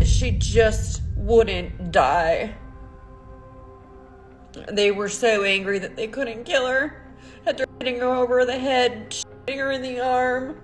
she just wouldn't die. They were so angry that they couldn't kill her. After hitting her over the head, shooting her in the arm,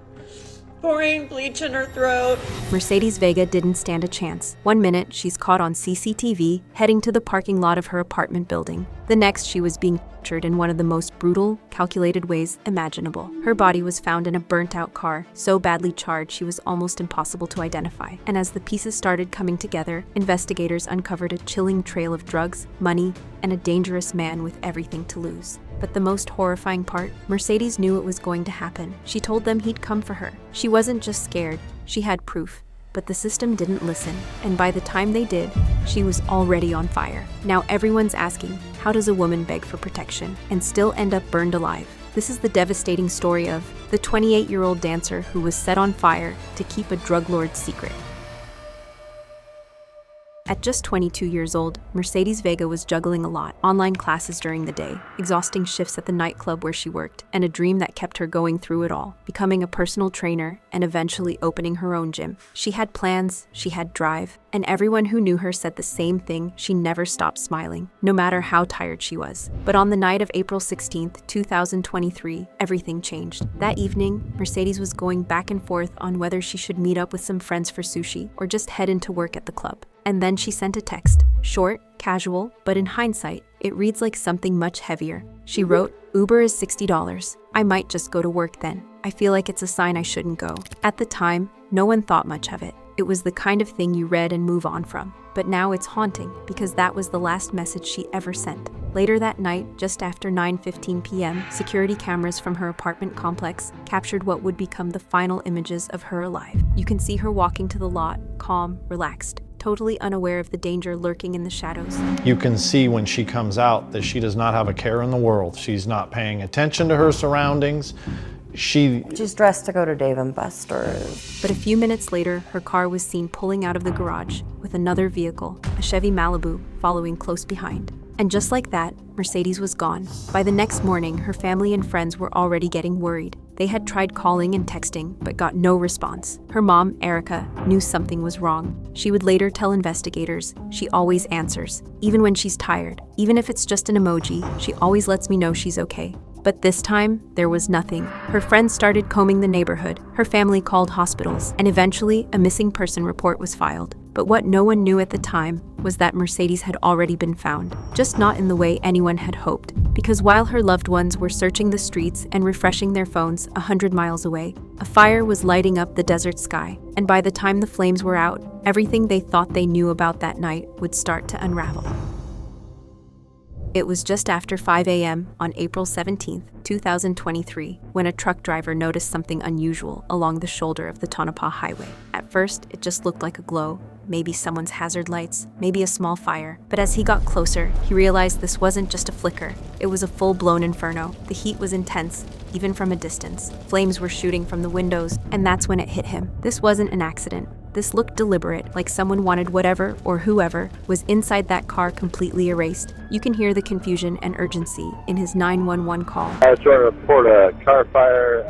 pouring bleach in her throat. Mercedes Vega didn't stand a chance. One minute, she's caught on CCTV, heading to the parking lot of her apartment building. The next, she was being tortured in one of the most brutal, calculated ways imaginable. Her body was found in a burnt-out car, so badly charred she was almost impossible to identify. And as the pieces started coming together, investigators uncovered a chilling trail of drugs, money, and a dangerous man with everything to lose. But the most horrifying part, Mercedes knew it was going to happen. She told them he'd come for her. She wasn't just scared, she had proof. But the system didn't listen, and by the time they did, she was already on fire. Now everyone's asking, how does a woman beg for protection and still end up burned alive? This is the devastating story of the 28-year-old dancer who was set on fire to keep a drug lord's secret. At just 22 years old, Mercedes Vega was juggling a lot: online classes during the day, exhausting shifts at the nightclub where she worked, and a dream that kept her going through it all, becoming a personal trainer and eventually opening her own gym. She had plans, she had drive, and everyone who knew her said the same thing: she never stopped smiling, no matter how tired she was. But on the night of April 16th, 2023, everything changed. That evening, Mercedes was going back and forth on whether she should meet up with some friends for sushi or just head into work at the club. And then she sent a text. Short, casual, but in hindsight, it reads like something much heavier. She wrote, "Uber is $60. I might just go to work then. I feel like it's a sign I shouldn't go." At the time, no one thought much of it. It was the kind of thing you read and move on from. But now it's haunting, because that was the last message she ever sent. Later that night, just after 9:15 p.m., security cameras from her apartment complex captured what would become the final images of her alive. You can see her walking to the lot, calm, relaxed, totally unaware of the danger lurking in the shadows. You can see when she comes out that she does not have a care in the world. She's not paying attention to her surroundings. She's dressed to go to Dave & Buster's. But a few minutes later, her car was seen pulling out of the garage with another vehicle, a Chevy Malibu, following close behind. And just like that, Mercedes was gone. By the next morning, her family and friends were already getting worried. They had tried calling and texting, but got no response. Her mom, Erica, knew something was wrong. She would later tell investigators, "She always answers, even when she's tired. Even if it's just an emoji, she always lets me know she's okay." But this time, there was nothing. Her friends started combing the neighborhood. Her family called hospitals, and eventually, a missing person report was filed. But what no one knew at the time was that Mercedes had already been found, just not in the way anyone had hoped. Because while her loved ones were searching the streets and refreshing their phones 100 miles away, a fire was lighting up the desert sky. And by the time the flames were out, everything they thought they knew about that night would start to unravel. It was just after 5 a.m. on April 17, 2023, when a truck driver noticed something unusual along the shoulder of the Tonopah Highway. At first, it just looked like a glow, maybe someone's hazard lights, maybe a small fire. But as he got closer, he realized this wasn't just a flicker. It was a full-blown inferno. The heat was intense, even from a distance. Flames were shooting from the windows, and that's when it hit him. This wasn't an accident. This looked deliberate, like someone wanted whatever or whoever was inside that car completely erased. You can hear the confusion and urgency in his 911 call. I was trying to report a car fire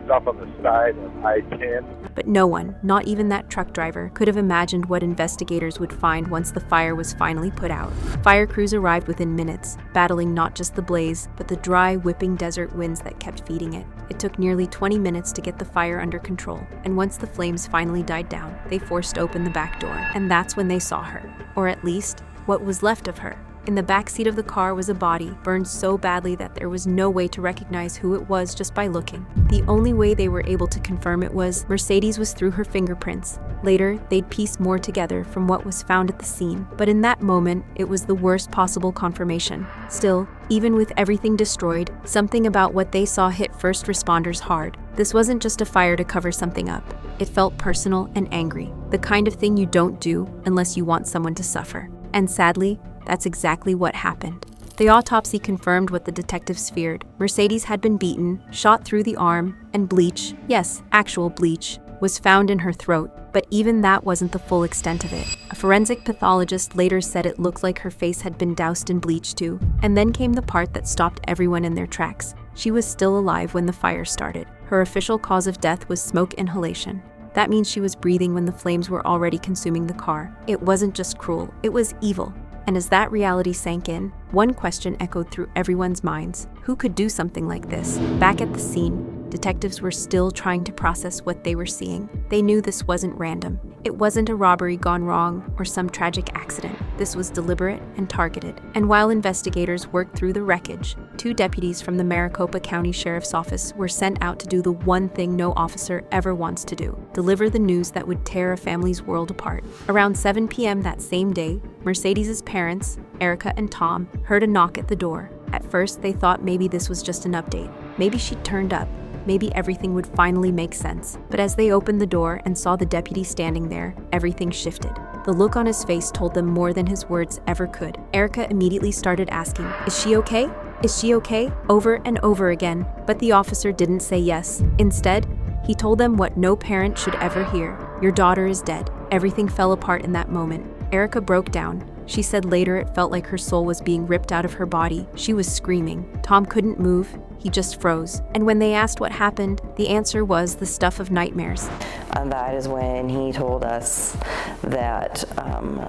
off on the side of I-10. But no one, not even that truck driver, could have imagined what investigators would find once the fire was finally put out. Fire crews arrived within minutes, battling not just the blaze, but the dry, whipping desert winds that kept feeding it. It took nearly 20 minutes to get the fire under control, and once the flames finally died down, they forced open the back door, and that's when they saw her. Or at least, what was left of her. In the backseat of the car was a body, burned so badly that there was no way to recognize who it was just by looking. The only way they were able to confirm it was Mercedes was through her fingerprints. Later, they'd piece more together from what was found at the scene, but in that moment, it was the worst possible confirmation. Still, even with everything destroyed, something about what they saw hit first responders hard. This wasn't just a fire to cover something up. It felt personal and angry, the kind of thing you don't do unless you want someone to suffer. And sadly, that's exactly what happened. The autopsy confirmed what the detectives feared. Mercedes had been beaten, shot through the arm, and bleach, yes, actual bleach, was found in her throat. But even that wasn't the full extent of it. A forensic pathologist later said it looked like her face had been doused in bleach too. And then came the part that stopped everyone in their tracks. She was still alive when the fire started. Her official cause of death was smoke inhalation. That means she was breathing when the flames were already consuming the car. It wasn't just cruel, it was evil. And as that reality sank in, one question echoed through everyone's minds. Who could do something like this? Back at the scene, detectives were still trying to process what they were seeing. They knew this wasn't random. It wasn't a robbery gone wrong or some tragic accident. This was deliberate and targeted. And while investigators worked through the wreckage, 2 deputies from the Maricopa County Sheriff's Office were sent out to do the one thing no officer ever wants to do: deliver the news that would tear a family's world apart. Around 7 p.m. that same day, Mercedes' parents, Erica and Tom, heard a knock at the door. At first, they thought maybe this was just an update. Maybe she'd turned up. Maybe everything would finally make sense. But as they opened the door and saw the deputy standing there, everything shifted. The look on his face told them more than his words ever could. Erica immediately started asking, "Is she okay? Is she okay?" over and over again. But the officer didn't say yes. Instead, he told them what no parent should ever hear. "Your daughter is dead." Everything fell apart in that moment. Erica broke down. She said later it felt like her soul was being ripped out of her body. She was screaming. Tom couldn't move. He just froze. And when they asked what happened, the answer was the stuff of nightmares. And that is when he told us that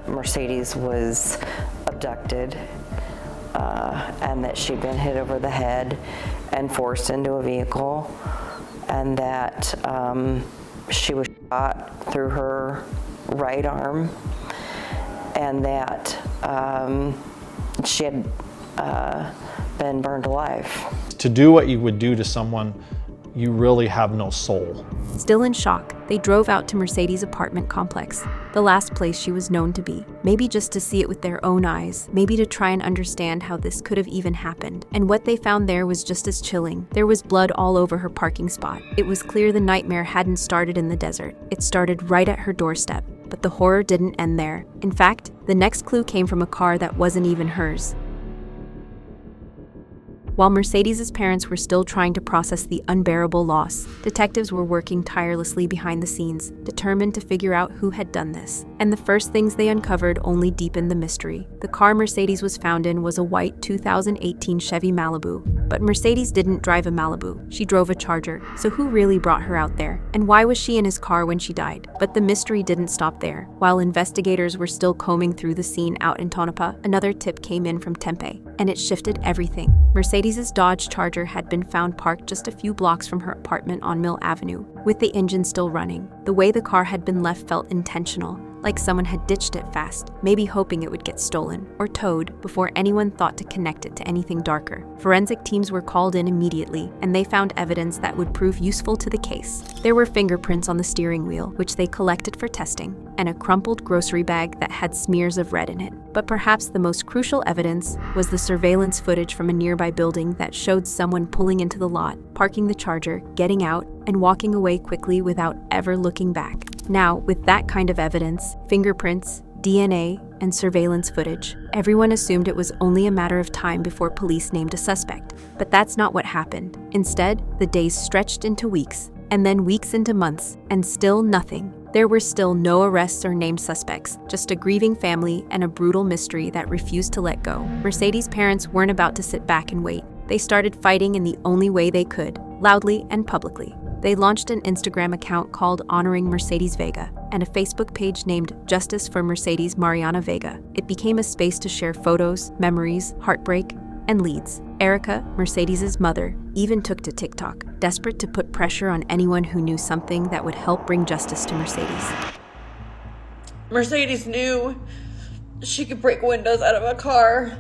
Mercedes was abducted and that she'd been hit over the head and forced into a vehicle, and that she was shot through her right arm, and that she had been burned alive. To do what you would do to someone, you really have no soul. Still in shock, they drove out to Mercedes' apartment complex, the last place she was known to be. Maybe just to see it with their own eyes, maybe to try and understand how this could have even happened. And what they found there was just as chilling. There was blood all over her parking spot. It was clear the nightmare hadn't started in the desert. It started right at her doorstep. But the horror didn't end there. In fact, the next clue came from a car that wasn't even hers. While Mercedes' parents were still trying to process the unbearable loss, detectives were working tirelessly behind the scenes, determined to figure out who had done this. And the first things they uncovered only deepened the mystery. The car Mercedes was found in was a white 2018 Chevy Malibu. But Mercedes didn't drive a Malibu. She drove a Charger. So who really brought her out there? And why was she in his car when she died? But the mystery didn't stop there. While investigators were still combing through the scene out in Tonopah, another tip came in from Tempe, and it shifted everything. Mercedes' Dodge Charger had been found parked just a few blocks from her apartment on Mill Avenue, with the engine still running. The way the car had been left felt intentional, like someone had ditched it fast, maybe hoping it would get stolen or towed before anyone thought to connect it to anything darker. Forensic teams were called in immediately, and they found evidence that would prove useful to the case. There were fingerprints on the steering wheel, which they collected for testing, and a crumpled grocery bag that had smears of red in it. But perhaps the most crucial evidence was the surveillance footage from a nearby building that showed someone pulling into the lot, parking the Charger, getting out, and walking away quickly without ever looking back. Now, with that kind of evidence, fingerprints, DNA, and surveillance footage, everyone assumed it was only a matter of time before police named a suspect. But that's not what happened. Instead, the days stretched into weeks, and then weeks into months, and still nothing. There were still no arrests or named suspects, just a grieving family and a brutal mystery that refused to let go. Mercedes' parents weren't about to sit back and wait. They started fighting in the only way they could, loudly and publicly. They launched an Instagram account called Honoring Mercedes Vega and a Facebook page named Justice for Mercedes Mariana Vega. It became a space to share photos, memories, heartbreak, and leads. Erica, Mercedes' mother, even took to TikTok, desperate to put pressure on anyone who knew something that would help bring justice to Mercedes. Mercedes knew she could break windows out of a car.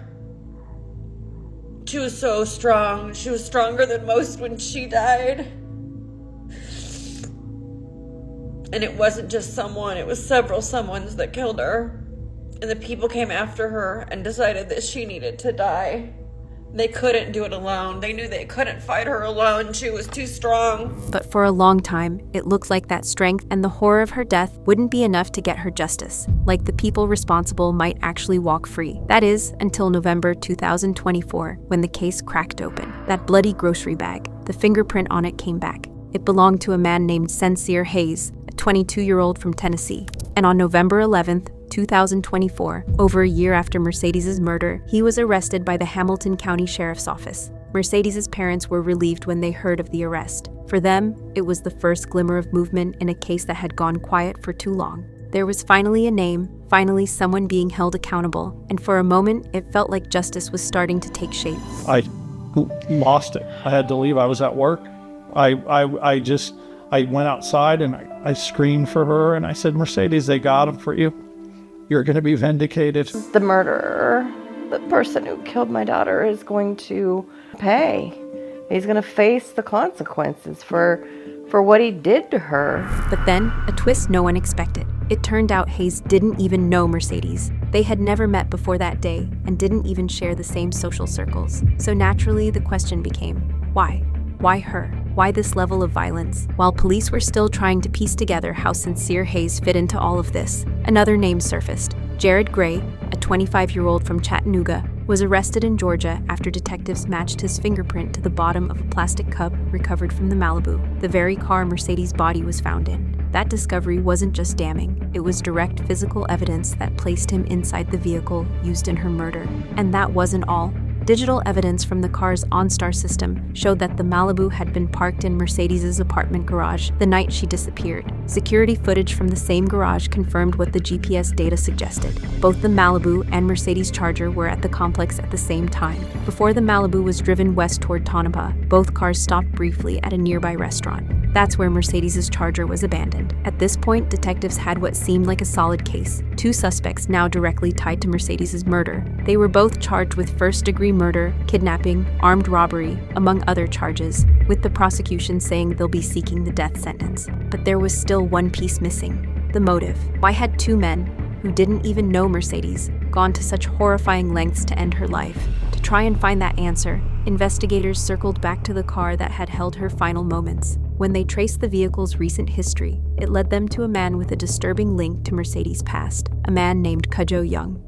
She was so strong. She was stronger than most when she died. And it wasn't just someone, it was several someones that killed her. And the people came after her and decided that she needed to die. They couldn't do it alone. They knew they couldn't fight her alone. She was too strong. But for a long time, it looked like that strength and the horror of her death wouldn't be enough to get her justice. Like the people responsible might actually walk free. That is, until November 2024, when the case cracked open. That bloody grocery bag, the fingerprint on it came back. It belonged to a man named Sincere Hayes, a 22-year-old from Tennessee. And on November 11th, 2024, over a year after Mercedes' murder, he was arrested by the Hamilton County Sheriff's Office. Mercedes's parents were relieved when they heard of the arrest. For them, it was the first glimmer of movement in a case that had gone quiet for too long. There was finally a name, finally someone being held accountable, and for a moment, it felt like justice was starting to take shape. I lost it. I had to leave. I was at work. I went outside and I screamed for her and I said, Mercedes, they got him for you. You're going to be vindicated. The murderer, the person who killed my daughter, is going to pay. He's going to face the consequences for what he did to her. But then, a twist no one expected. It turned out Hayes didn't even know Mercedes. They had never met before that day and didn't even share the same social circles. So naturally, the question became, why? Why her? Why this level of violence? While police were still trying to piece together how sincere Hayes fit into all of this, another name surfaced. Jared Gray, a 25-year-old from Chattanooga, was arrested in Georgia after detectives matched his fingerprint to the bottom of a plastic cup recovered from the Malibu, the very car Mercedes' body was found in. That discovery wasn't just damning, it was direct physical evidence that placed him inside the vehicle used in her murder. And that wasn't all. Digital evidence from the car's OnStar system showed that the Malibu had been parked in Mercedes' apartment garage the night she disappeared. Security footage from the same garage confirmed what the GPS data suggested. Both the Malibu and Mercedes Charger were at the complex at the same time. Before the Malibu was driven west toward Tonopah, both cars stopped briefly at a nearby restaurant. That's where Mercedes' Charger was abandoned. At this point, detectives had what seemed like a solid case. Two suspects now directly tied to Mercedes' murder. They were both charged with first-degree murder, kidnapping, armed robbery, among other charges, with the prosecution saying they'll be seeking the death sentence. But there was still one piece missing: the motive. Why had two men, who didn't even know Mercedes, gone to such horrifying lengths to end her life? To try and find that answer, investigators circled back to the car that had held her final moments. When they traced the vehicle's recent history, it led them to a man with a disturbing link to Mercedes' past, a man named Cudjoe Young.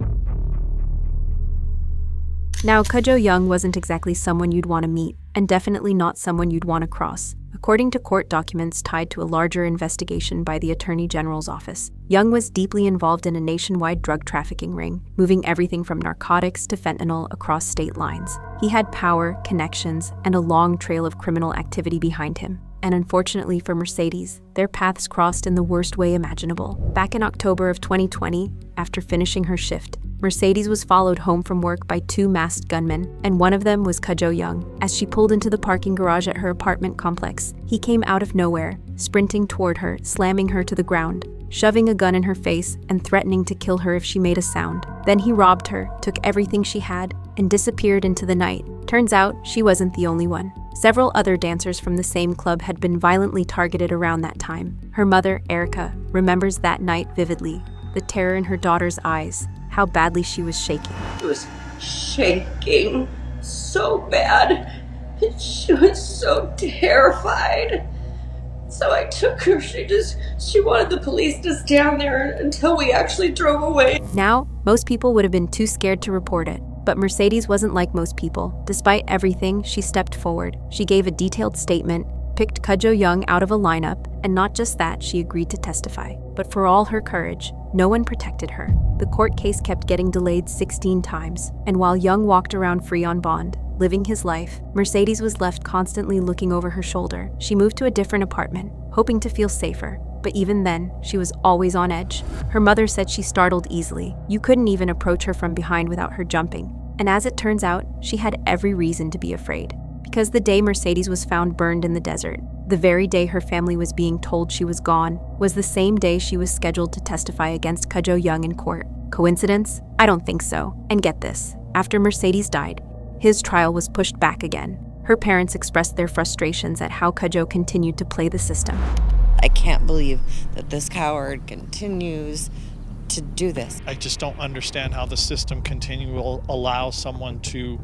Now, Cudjoe Young wasn't exactly someone you'd want to meet, and definitely not someone you'd want to cross. According to court documents tied to a larger investigation by the Attorney General's office, Young was deeply involved in a nationwide drug trafficking ring, moving everything from narcotics to fentanyl across state lines. He had power, connections, and a long trail of criminal activity behind him. And unfortunately for Mercedes, their paths crossed in the worst way imaginable. Back in October of 2020, after finishing her shift, Mercedes was followed home from work by two masked gunmen, and one of them was Cudjoe Young. As she pulled into the parking garage at her apartment complex, he came out of nowhere, sprinting toward her, slamming her to the ground, shoving a gun in her face and threatening to kill her if she made a sound. Then he robbed her, took everything she had, and disappeared into the night. Turns out, she wasn't the only one. Several other dancers from the same club had been violently targeted around that time. Her mother, Erica, remembers that night vividly, the terror in her daughter's eyes, how badly she was shaking. She was shaking so bad. She was so terrified. So I took her. She wanted the police to stand there until we actually drove away. Now, most people would have been too scared to report it. But Mercedes wasn't like most people. Despite everything, she stepped forward. She gave a detailed statement, picked Cudjoe Young out of a lineup, and not just that, she agreed to testify. But for all her courage, no one protected her. The court case kept getting delayed 16 times, and while Young walked around free on bond, living his life, Mercedes was left constantly looking over her shoulder. She moved to a different apartment, hoping to feel safer. But even then, she was always on edge. Her mother said she startled easily. You couldn't even approach her from behind without her jumping. And as it turns out, she had every reason to be afraid. Because the day Mercedes was found burned in the desert, the very day her family was being told she was gone, was the same day she was scheduled to testify against Cudjoe Young in court. Coincidence? I don't think so. And get this, after Mercedes died, his trial was pushed back again. Her parents expressed their frustrations at how Cudjoe continued to play the system. I can't believe that this coward continues to do this. I just don't understand how the system will allow someone to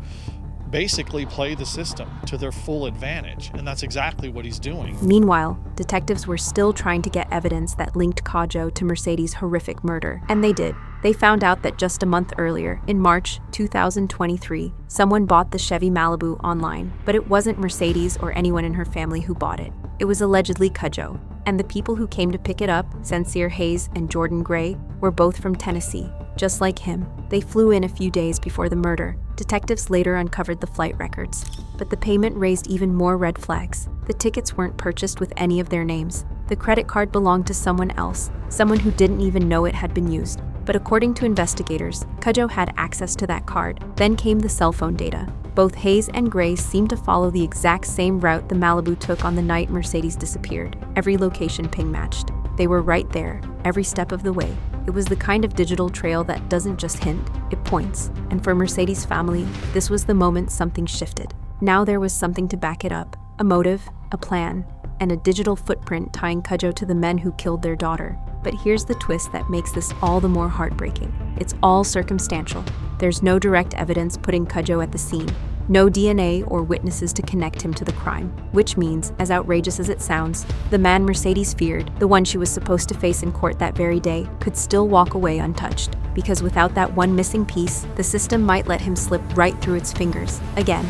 basically play the system to their full advantage, and that's exactly what he's doing. Meanwhile, detectives were still trying to get evidence that linked Cudjoe to Mercedes' horrific murder, and they did. They found out that just a month earlier, in March 2023, someone bought the Chevy Malibu online, but it wasn't Mercedes or anyone in her family who bought it. It was allegedly Cudjoe, and the people who came to pick it up, Sincere Hayes and Jordan Gray, were both from Tennessee. Just like him, they flew in a few days before the murder. Detectives later uncovered the flight records, but the payment raised even more red flags. The tickets weren't purchased with any of their names. The credit card belonged to someone else, someone who didn't even know it had been used. But according to investigators, Cudjoe had access to that card. Then came the cell phone data. Both Hayes and Gray seemed to follow the exact same route the Malibu took on the night Mercedes disappeared. Every location ping matched. They were right there, every step of the way. It was the kind of digital trail that doesn't just hint, it points. And for Mercedes' family, this was the moment something shifted. Now there was something to back it up. A motive, a plan, and a digital footprint tying Cudjoe to the men who killed their daughter. But here's the twist that makes this all the more heartbreaking. It's all circumstantial. There's no direct evidence putting Cudjoe at the scene. No DNA or witnesses to connect him to the crime, which means, as outrageous as it sounds, the man Mercedes feared, the one she was supposed to face in court that very day, could still walk away untouched. Because without that one missing piece, the system might let him slip right through its fingers, again.